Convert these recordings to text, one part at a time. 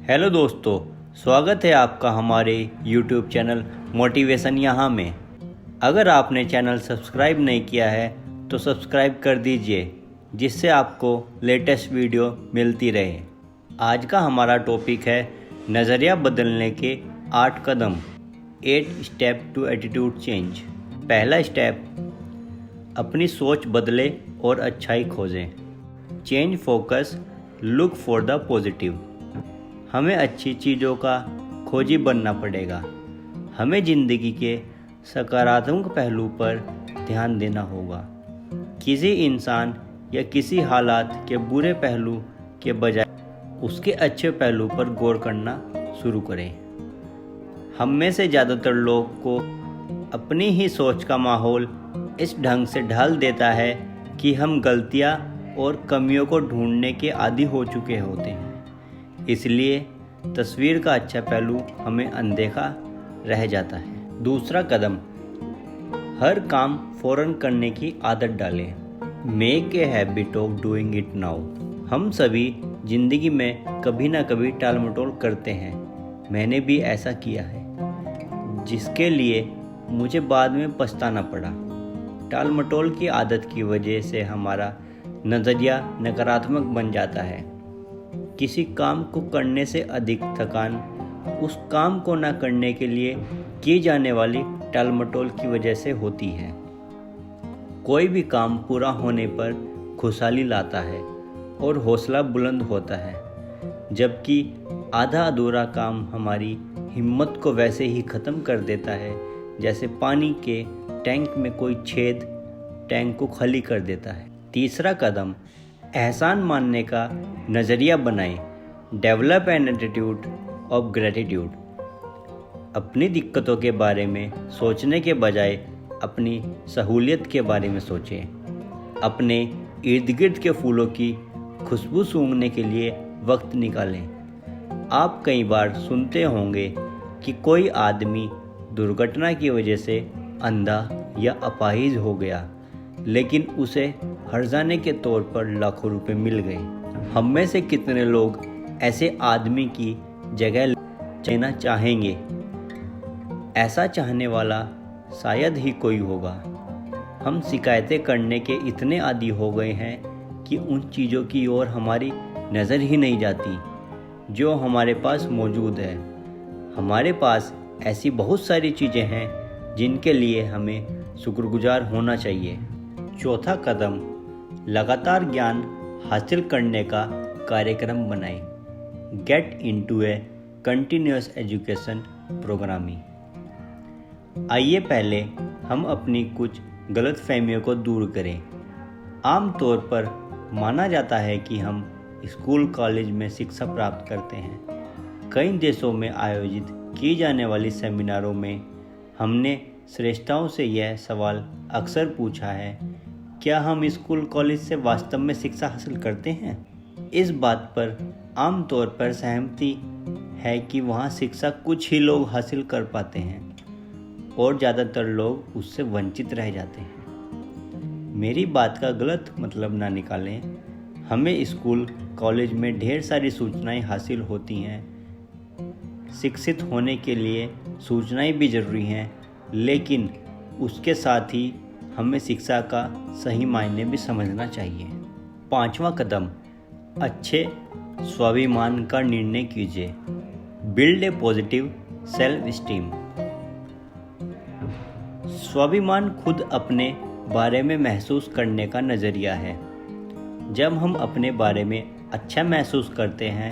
Hello दोस्तों, स्वागत है आपका हमारे YouTube चैनल मोटिवेशन यहाँ में। अगर आपने चैनल सब्सक्राइब नहीं किया है तो सब्सक्राइब कर दीजिए, जिससे आपको लेटेस्ट वीडियो मिलती रहे। आज का हमारा टॉपिक है नज़रिया बदलने के 8 कदम, 8 स्टेप टू एटीट्यूड चेंज। पहला स्टेप, अपनी सोच बदले और अच्छाई खोजें। Change focus, look for the positive. हमें अच्छी चीज़ों का खोजी बनना पड़ेगा। हमें ज़िंदगी के सकारात्मक पहलू पर ध्यान देना होगा। किसी इंसान या किसी हालात के बुरे पहलू के बजाय उसके अच्छे पहलू पर गौर करना शुरू करें। हम में से ज़्यादातर लोग को अपनी ही सोच का माहौल इस ढंग से ढाल देता है कि हम गलतियां और कमियों को ढूंढने के आदी हो चुके होते हैं। इसलिए तस्वीर का अच्छा पहलू हमें अनदेखा रह जाता है। दूसरा कदम, हर काम फौरन करने की आदत डालें। Make a habit of doing it now. हम सभी जिंदगी में कभी ना कभी टाल मटोल करते हैं। मैंने भी ऐसा किया है, जिसके लिए मुझे बाद में पछताना पड़ा। टाल मटोल की आदत की वजह से हमारा नज़रिया नकारात्मक बन जाता है। किसी काम को करने से अधिक थकान उस काम को न करने के लिए की जाने वाली टाल मटोल की वजह से होती है। कोई भी काम पूरा होने पर खुशहाली लाता है और हौसला बुलंद होता है, जबकि आधा अधूरा काम हमारी हिम्मत को वैसे ही ख़त्म कर देता है जैसे पानी के टैंक में कोई छेद टैंक को खाली कर देता है। तीसरा कदम, एहसान मानने का नज़रिया बनाएं। Develop an attitude of gratitude. अपनी दिक्कतों के बारे में सोचने के बजाय अपनी सहूलियत के बारे में सोचें। अपने इर्द गिर्द के फूलों की खुशबू सूंघने के लिए वक्त निकालें। आप कई बार सुनते होंगे कि कोई आदमी दुर्घटना की वजह से अंधा या अपाहिज हो गया, लेकिन उसे हर्जाने के तौर पर लाखों रुपए मिल गए। हम में से कितने लोग ऐसे आदमी की जगह लेना चाहेंगे? ऐसा चाहने वाला शायद ही कोई होगा। हम शिकायतें करने के इतने आदी हो गए हैं कि उन चीज़ों की ओर हमारी नज़र ही नहीं जाती जो हमारे पास मौजूद है। हमारे पास ऐसी बहुत सारी चीज़ें हैं जिनके लिए हमें शुक्रगुजार होना चाहिए। चौथा कदम, लगातार ज्ञान हासिल करने का कार्यक्रम बनाएं। गेट इनटू ए कंटिन्यूअस एजुकेशन प्रोग्रामिंग। आइए पहले हम अपनी कुछ गलतफहमियों को दूर करें। आमतौर पर माना जाता है कि हम स्कूल कॉलेज में शिक्षा प्राप्त करते हैं। कई देशों में आयोजित की जाने वाली सेमिनारों में हमने श्रेष्ठताओं से यह सवाल अक्सर पूछा है, क्या हम स्कूल कॉलेज से वास्तव में शिक्षा हासिल करते हैं? इस बात पर आमतौर पर सहमति है कि वहाँ शिक्षा कुछ ही लोग हासिल कर पाते हैं और ज़्यादातर लोग उससे वंचित रह जाते हैं। मेरी बात का गलत मतलब ना निकालें। हमें स्कूल कॉलेज में ढेर सारी सूचनाएं हासिल होती हैं। शिक्षित होने के लिए सूचनाएं भी ज़रूरी हैं, लेकिन उसके साथ ही हमें शिक्षा का सही मायने भी समझना चाहिए। पांचवा कदम, अच्छे स्वाभिमान का निर्णय कीजिए। Build a positive self esteem. स्वाभिमान खुद अपने बारे में महसूस करने का नज़रिया है। जब हम अपने बारे में अच्छा महसूस करते हैं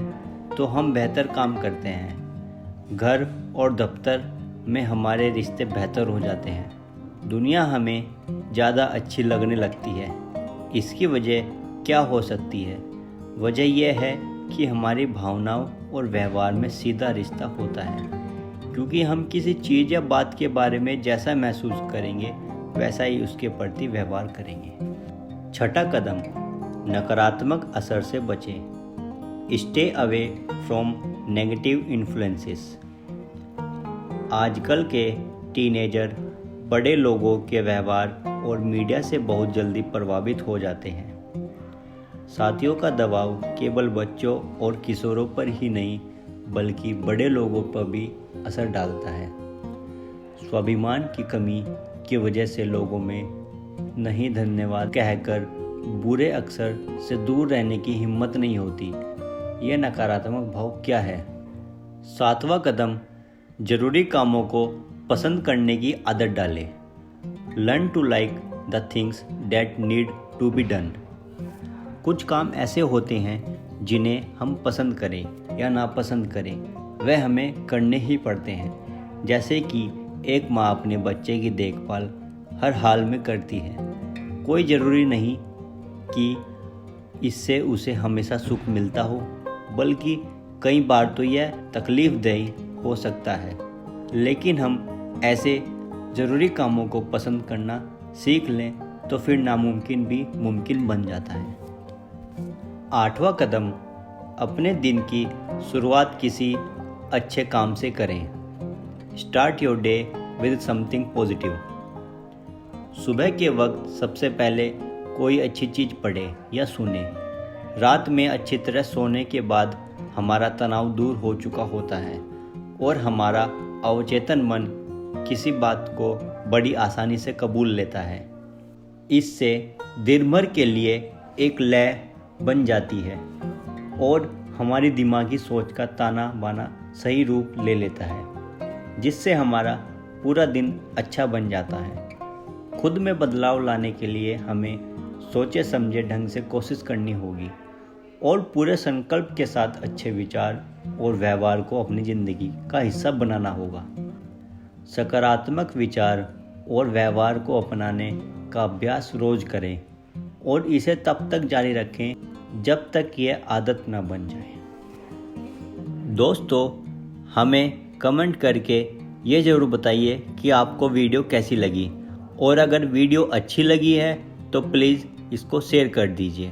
तो हम बेहतर काम करते हैं। घर और दफ्तर में हमारे रिश्ते बेहतर हो जाते हैं। दुनिया हमें ज़्यादा अच्छी लगने लगती है। इसकी वजह क्या हो सकती है? वजह यह है कि हमारी भावनाओं और व्यवहार में सीधा रिश्ता होता है, क्योंकि हम किसी चीज़ या बात के बारे में जैसा महसूस करेंगे वैसा ही उसके प्रति व्यवहार करेंगे। छठा कदम, नकारात्मक असर से बचें। Stay away from negative influences. आजकल के टीनेजर बड़े लोगों के व्यवहार और मीडिया से बहुत जल्दी प्रभावित हो जाते हैं। साथियों का दबाव केवल बच्चों और किशोरों पर ही नहीं बल्कि बड़े लोगों पर भी असर डालता है। स्वाभिमान की कमी की वजह से लोगों में नहीं धन्यवाद कहकर बुरे अक्सर से दूर रहने की हिम्मत नहीं होती। यह नकारात्मक भाव क्या है? 7वां कदम, जरूरी कामों को पसंद करने की आदत डालें। Learn to like the things that need to be done. कुछ काम ऐसे होते हैं जिन्हें हम पसंद करें या नापसंद करें, वह हमें करने ही पड़ते हैं। जैसे कि एक माँ अपने बच्चे की देखभाल हर हाल में करती है। कोई ज़रूरी नहीं कि इससे उसे हमेशा सुख मिलता हो, बल्कि कई बार तो यह तकलीफ़देह हो सकता है। लेकिन हम ऐसे ज़रूरी कामों को पसंद करना सीख लें तो फिर नामुमकिन भी मुमकिन बन जाता है। 8वां कदम, अपने दिन की शुरुआत किसी अच्छे काम से करें। Start your day with something positive. सुबह के वक्त सबसे पहले कोई अच्छी चीज़ पढ़े या सुने। रात में अच्छी तरह सोने के बाद हमारा तनाव दूर हो चुका होता है और हमारा अवचेतन मन किसी बात को बड़ी आसानी से कबूल लेता है। इससे दिन भर के लिए एक लय बन जाती है और हमारी दिमागी सोच का ताना बाना सही रूप ले लेता है, जिससे हमारा पूरा दिन अच्छा बन जाता है। खुद में बदलाव लाने के लिए हमें सोचे समझे ढंग से कोशिश करनी होगी और पूरे संकल्प के साथ अच्छे विचार और व्यवहार को अपनी ज़िंदगी का हिस्सा बनाना होगा। सकारात्मक विचार और व्यवहार को अपनाने का अभ्यास रोज करें और इसे तब तक जारी रखें जब तक यह आदत न बन जाए। दोस्तों, हमें कमेंट करके ये ज़रूर बताइए कि आपको वीडियो कैसी लगी, और अगर वीडियो अच्छी लगी है तो प्लीज़ इसको शेयर कर दीजिए।